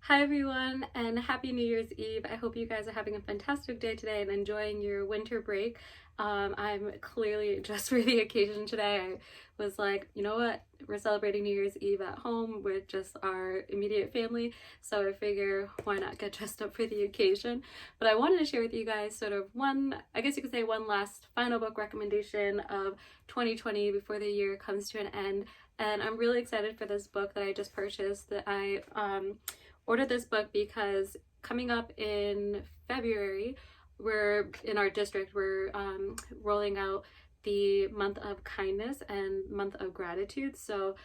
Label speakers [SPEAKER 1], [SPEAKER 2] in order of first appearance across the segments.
[SPEAKER 1] Hi everyone, and happy New Year's Eve. I hope you guys are having a fantastic day today and enjoying your winter break. I'm clearly just for the occasion today. I was like, you know what? We're celebrating New Year's Eve at home with just our immediate family, so I figure why not get dressed up for the occasion. But I wanted to share with you guys sort of one, I guess you could say one last final book recommendation of 2020 before the year comes to an end. And I'm really excited for this book that I just purchased that I ordered this book because coming up in February, we're in our district, we're rolling out the month of kindness and month of gratitude. So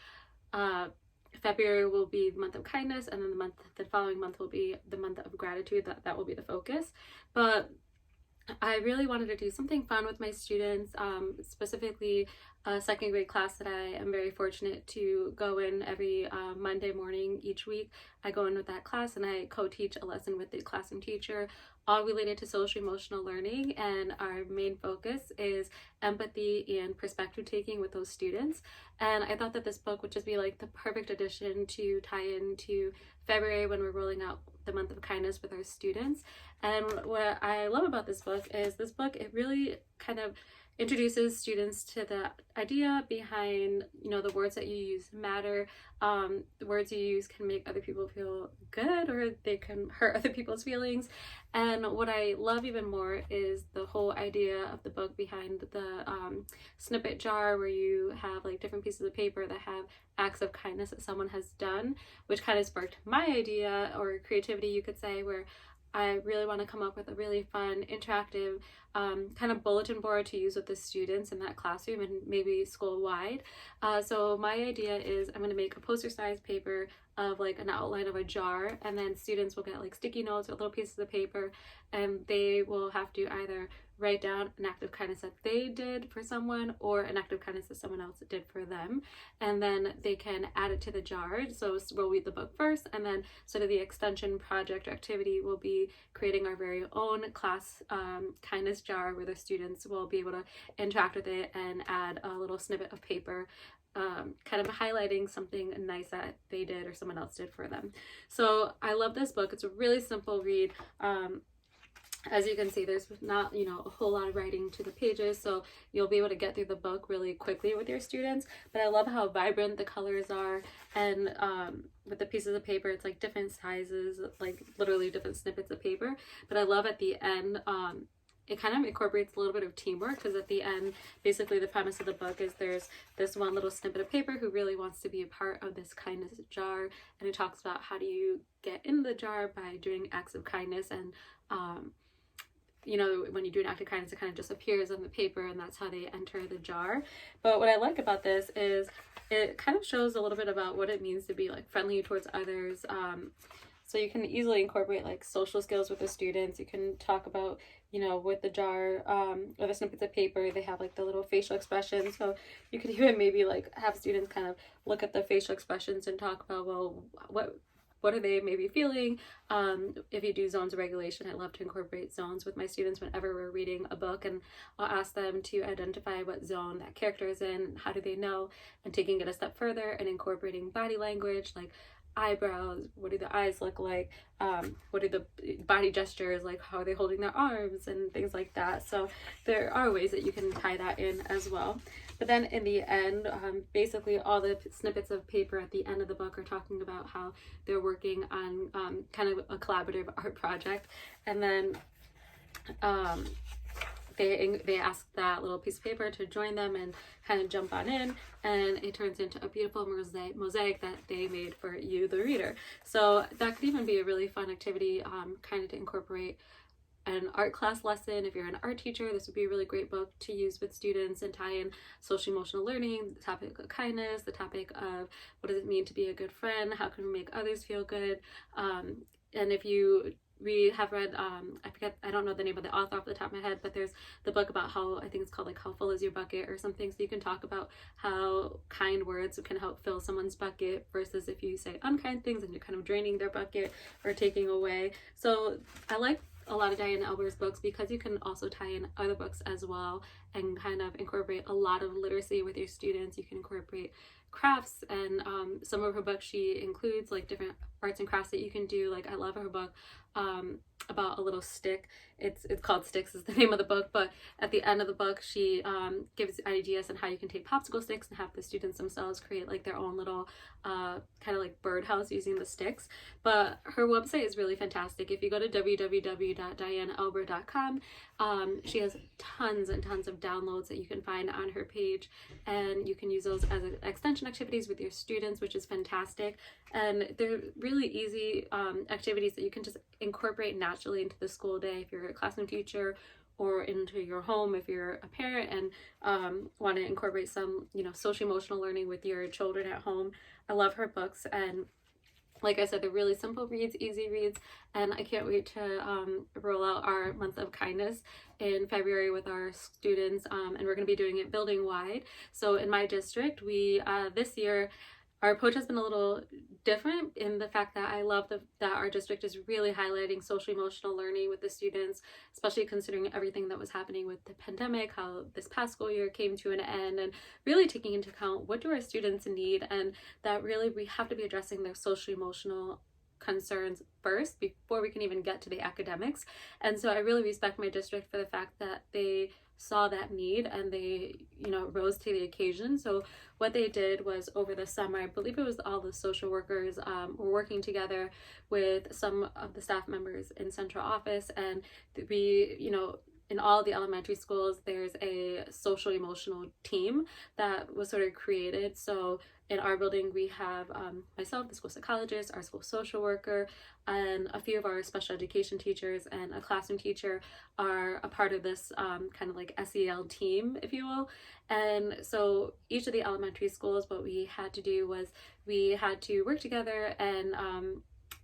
[SPEAKER 1] February will be the month of kindness, and then the following month will be the month of gratitude. That will be the focus. But I really wanted to do something fun with my students, specifically a second grade class that I am very fortunate to go in every Monday morning each week. I go in with that class and I co-teach a lesson with the classroom teacher, all related to social emotional learning, and our main focus is empathy and perspective taking with those students. And I thought that this book would just be like the perfect addition to tie into February when we're rolling out the month of kindness with our students. And what I love about this book is it really kind of introduces students to the idea behind, the words that you use matter. The words you use can make other people feel good, or they can hurt other people's feelings. And what I love even more is the whole idea of the book behind the snippet jar, where you have like different pieces of paper that have acts of kindness that someone has done, which kind of sparked my idea, or creativity you could say, where I really want to come up with a really fun, interactive kind of bulletin board to use with the students in that classroom and maybe school-wide. So my idea is I'm going to make a poster-sized paper of like an outline of a jar, and then students will get like sticky notes or little pieces of paper, and they will have to either write down an act of kindness that they did for someone or an act of kindness that someone else did for them, and then they can add it to the jar. So we'll read the book first, and then sort of the extension project or activity will be creating our very own class kindness jar, where the students will be able to interact with it and add a little snippet of paper, kind of highlighting something nice that they did or someone else did for them. So I love this book. It's a really simple read. As you can see, there's not, a whole lot of writing to the pages, so you'll be able to get through the book really quickly with your students. But I love how vibrant the colors are, and with the pieces of paper, it's like different sizes, like literally different snippets of paper. But I love at the end, it kind of incorporates a little bit of teamwork, because at the end, basically the premise of the book is there's this one little snippet of paper who really wants to be a part of this kindness jar, and it talks about how do you get in the jar by doing acts of kindness. And when you do an act of kindness, it kind of just appears on the paper, and that's how they enter the jar. But what I like about this is it kind of shows a little bit about what it means to be like friendly towards others. So you can easily incorporate like social skills with the students. You can talk about, with the jar or the snippets of paper, they have like the little facial expressions. So you could even maybe like have students kind of look at the facial expressions and talk about, well, what are they maybe feeling? If you do zones of regulation, I love to incorporate zones with my students whenever we're reading a book, and I'll ask them to identify what zone that character is in, how do they know, and taking it a step further and incorporating body language, like eyebrows, what do the eyes look like, what are the body gestures, like how are they holding their arms, and things like that. So there are ways that you can tie that in as well. But then in the end, basically all the snippets of paper at the end of the book are talking about how they're working on kind of a collaborative art project, and then they ask that little piece of paper to join them and kind of jump on in, and it turns into a beautiful mosaic that they made for you, the reader. So that could even be a really fun activity, kind of to incorporate an art class lesson. If you're an art teacher, this would be a really great book to use with students and tie in social emotional learning, the topic of kindness, the topic of what does it mean to be a good friend, how can we make others feel good. And if we have read, I don't know the name of the author off the top of my head, but there's the book about how, I think it's called like How Full Is Your Bucket or something. So you can talk about how kind words can help fill someone's bucket versus if you say unkind things and you're kind of draining their bucket or taking away. So I like a lot of Diane Alber's books because you can also tie in other books as well and kind of incorporate a lot of literacy with your students. You can incorporate crafts, and some of her books she includes like different arts and crafts that you can do. Like I love her book about a little stick. It's called Sticks is the name of the book, but at the end of the book she gives ideas on how you can take popsicle sticks and have the students themselves create like their own little kind of like birdhouse using the sticks. But her website is really fantastic. If you go to www.dianealber.com, she has tons and tons of downloads that you can find on her page, and you can use those as extension activities with your students, which is fantastic. And they're really easy activities that you can just incorporate naturally into the school day if you're a classroom teacher, or into your home if you're a parent and want to incorporate some, you know, social emotional learning with your children at home. I love her books, and like I said, they're really simple reads, easy reads, and I can't wait to roll out our month of kindness in February with our students, and we're going to be doing it building wide. So in my district, we this year our approach has been a little different in the fact that I love that our district is really highlighting social emotional learning with the students, especially considering everything that was happening with the pandemic, how this past school year came to an end, and really taking into account what do our students need, and that really we have to be addressing their social emotional concerns first before we can even get to the academics. And so I really respect my district for the fact that they saw that need and they, you know, rose to the occasion. So what they did was over the summer, I believe it was all the social workers were working together with some of the staff members in central office, and we, you know, in all the elementary schools, there's a social emotional team that was sort of created. So in our building, we have myself, the school psychologist, our school social worker, and a few of our special education teachers and a classroom teacher are a part of this kind of like SEL team, if you will. And so each of the elementary schools, what we had to do was we had to work together and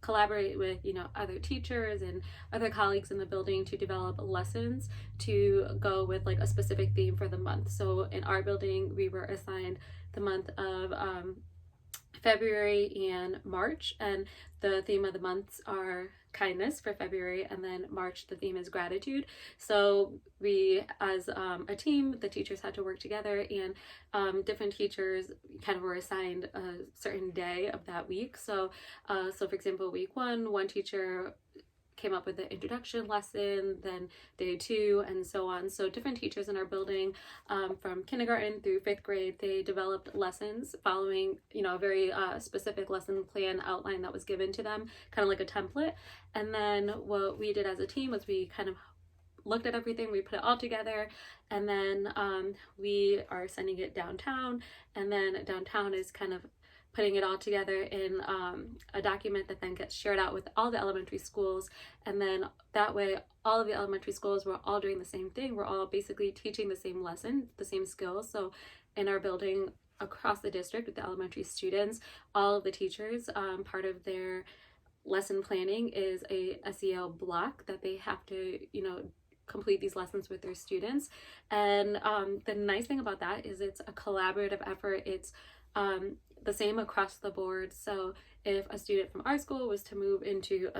[SPEAKER 1] collaborate with, you know, other teachers and other colleagues in the building to develop lessons to go with like a specific theme for the month. So in our building, we were assigned the month of February and March, and the theme of the months are kindness for February, and then March the theme is gratitude. So we as a team, the teachers had to work together, and different teachers kind of were assigned a certain day of that week. So for example, week one teacher came up with the introduction lesson, then day two, and so on. So different teachers in our building, from kindergarten through fifth grade, they developed lessons following, you know, a very specific lesson plan outline that was given to them, kind of like a template. And then what we did as a team was we kind of looked at everything, we put it all together, and then we are sending it downtown, and then downtown is kind of putting it all together in a document that then gets shared out with all the elementary schools. And then that way all of the elementary schools were all doing the same thing. We're all basically teaching the same lesson, the same skills. So in our building across the district with the elementary students, all of the teachers, part of their lesson planning is a SEL block that they have to, you know, complete these lessons with their students. And the nice thing about that is it's a collaborative effort. It's the same across the board. So if a student from our school was to move into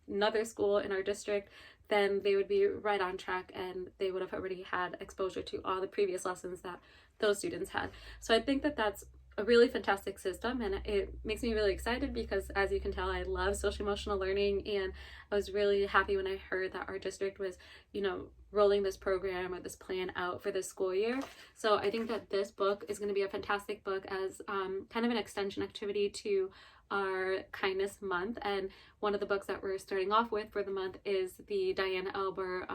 [SPEAKER 1] another school in our district, then they would be right on track and they would have already had exposure to all the previous lessons that those students had. So I think that that's a really fantastic system, and it makes me really excited because, as you can tell, I love social emotional learning, and I was really happy when I heard that our district was, you know, rolling this program or this plan out for this school year. So I think that this book is going to be a fantastic book as kind of an extension activity to our kindness month. And one of the books that we're starting off with for the month is the Diane Alber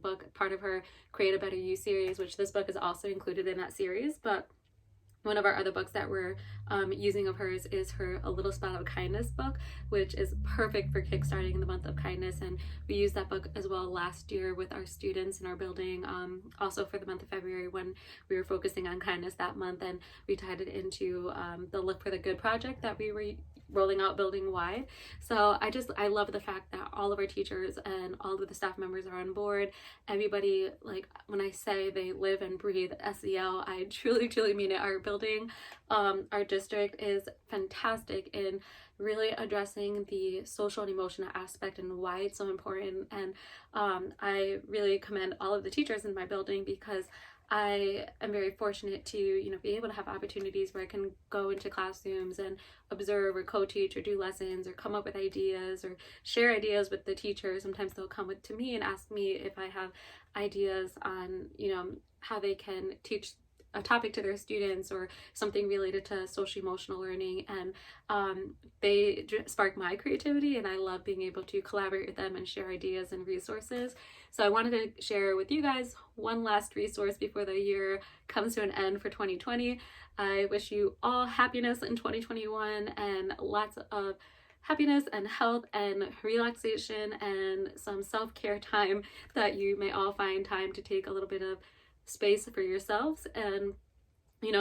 [SPEAKER 1] book, part of her Create a Better You series, which this book is also included in that series. But one of our other books that we're using of hers is her A Little Spot of Kindness book, which is perfect for kickstarting the month of kindness. And we used that book as well last year with our students in our building, also for the month of February when we were focusing on kindness that month. And we tied it into the Look for the Good project that we were rolling out building wide. So I love the fact that all of our teachers and all of the staff members are on board. Everybody, like when I say they live and breathe SEL, I truly mean it. Our building, our district is fantastic in really addressing the social and emotional aspect and why it's so important. And I really commend all of the teachers in my building because I am very fortunate to, be able to have opportunities where I can go into classrooms and observe or co-teach or do lessons or come up with ideas or share ideas with the teachers. Sometimes they'll come to me and ask me if I have ideas on, how they can teach a topic to their students or something related to social emotional learning, and they spark my creativity, and I love being able to collaborate with them and share ideas and resources. So I wanted to share with you guys one last resource before the year comes to an end for 2020. I wish you all happiness in 2021 and lots of happiness and health and relaxation and some self-care time, that you may all find time to take a little bit of space for yourselves and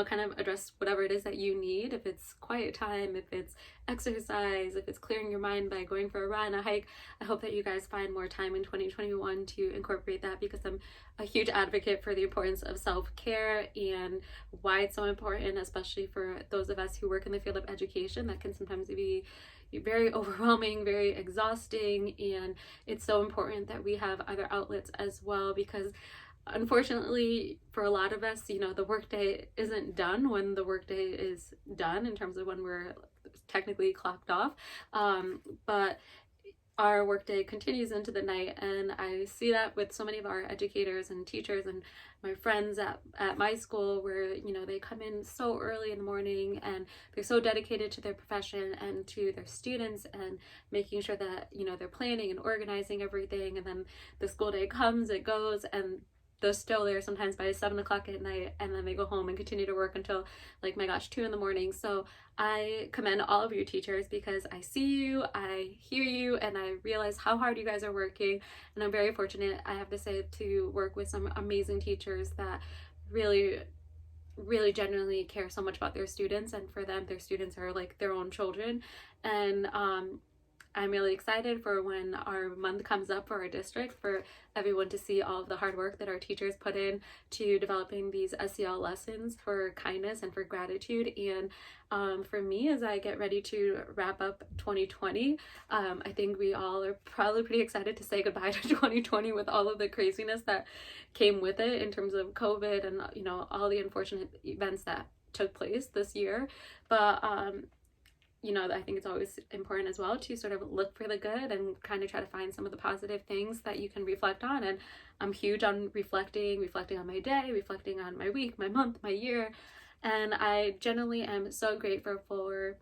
[SPEAKER 1] kind of address whatever it is that you need. If it's quiet time, if it's exercise, if it's clearing your mind by going for a run, a hike, I hope that you guys find more time in 2021 to incorporate that, because I'm a huge advocate for the importance of self-care and why it's so important, especially for those of us who work in the field of education. That can sometimes be very overwhelming, very exhausting, and it's so important that we have other outlets as well, because unfortunately for a lot of us, the workday isn't done when the workday is done, in terms of when we're technically clocked off, but our workday continues into the night. And I see that with so many of our educators and teachers and my friends at my school, where they come in so early in the morning and they're so dedicated to their profession and to their students and making sure that they're planning and organizing everything, and then the school day comes, it goes, and they're still there sometimes by 7 o'clock at night, and then they go home and continue to work until, like, my gosh, 2 in the morning. So I commend all of you teachers, because I see you, I hear you, and I realize how hard you guys are working. And I'm very fortunate, I have to say, to work with some amazing teachers that really genuinely care so much about their students, and for them, their students are like their own children. And I'm really excited for when our month comes up for our district, for everyone to see all of the hard work that our teachers put in to developing these SEL lessons for kindness and for gratitude. And for me, as I get ready to wrap up 2020, I think we all are probably pretty excited to say goodbye to 2020 with all of the craziness that came with it in terms of COVID and, all the unfortunate events that took place this year. But I think it's always important as well to sort of look for the good and kind of try to find some of the positive things that you can reflect on. And I'm huge on reflecting on my day, reflecting on my week, my month, my year. And I generally am so grateful for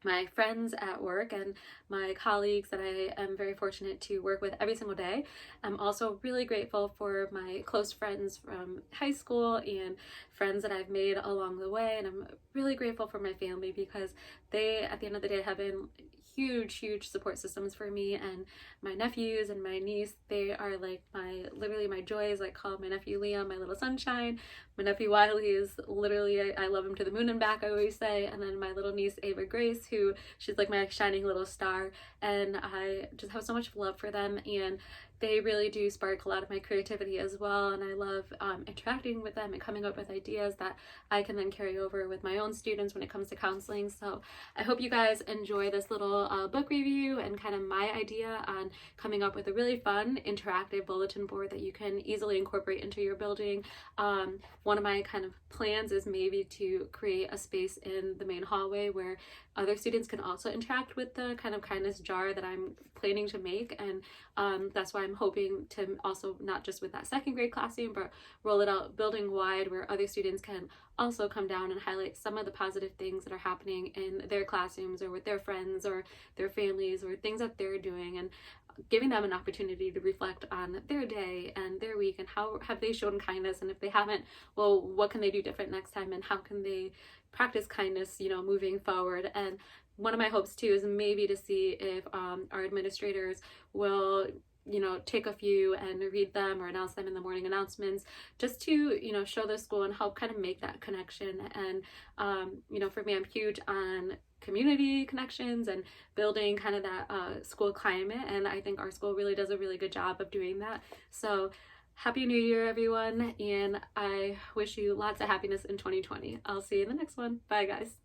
[SPEAKER 1] my friends at work and my colleagues that I am very fortunate to work with every single day. I'm also really grateful for my close friends from high school and friends that I've made along the way. And I'm really grateful for my family, because they, at the end of the day, have been huge support systems for me. And my nephews and my niece, they are like literally my joys. I call my nephew Liam my little sunshine. My nephew Wiley is literally, I love him to the moon and back, I always say. And then my little niece Ava Grace, who she's like my shining little star, and I just have so much love for them, and they really do spark a lot of my creativity as well. And I love interacting with them and coming up with ideas that I can then carry over with my own students when it comes to counseling. So I hope you guys enjoy this little book review and kind of my idea on coming up with a really fun interactive bulletin board that you can easily incorporate into your building. One of my kind of plans is maybe to create a space in the main hallway where other students can also interact with the kind of kindness jar that I'm planning to make. And that's why I'm hoping to also, not just with that second grade classroom, but roll it out building wide, where other students can also come down and highlight some of the positive things that are happening in their classrooms or with their friends or their families, or things that they're doing, and giving them an opportunity to reflect on their day and their week, and how have they shown kindness, and if they haven't, well, what can they do different next time, and how can they practice kindness, moving forward. And one of my hopes too is maybe to see if our administrators will take a few and read them or announce them in the morning announcements, just to show the school and help kind of make that connection. And for me, I'm huge on community connections and building kind of that school climate, and I think our school really does a really good job of doing that. So Happy New Year, everyone, and I wish you lots of happiness in 2020. I'll see you in the next one. Bye, guys.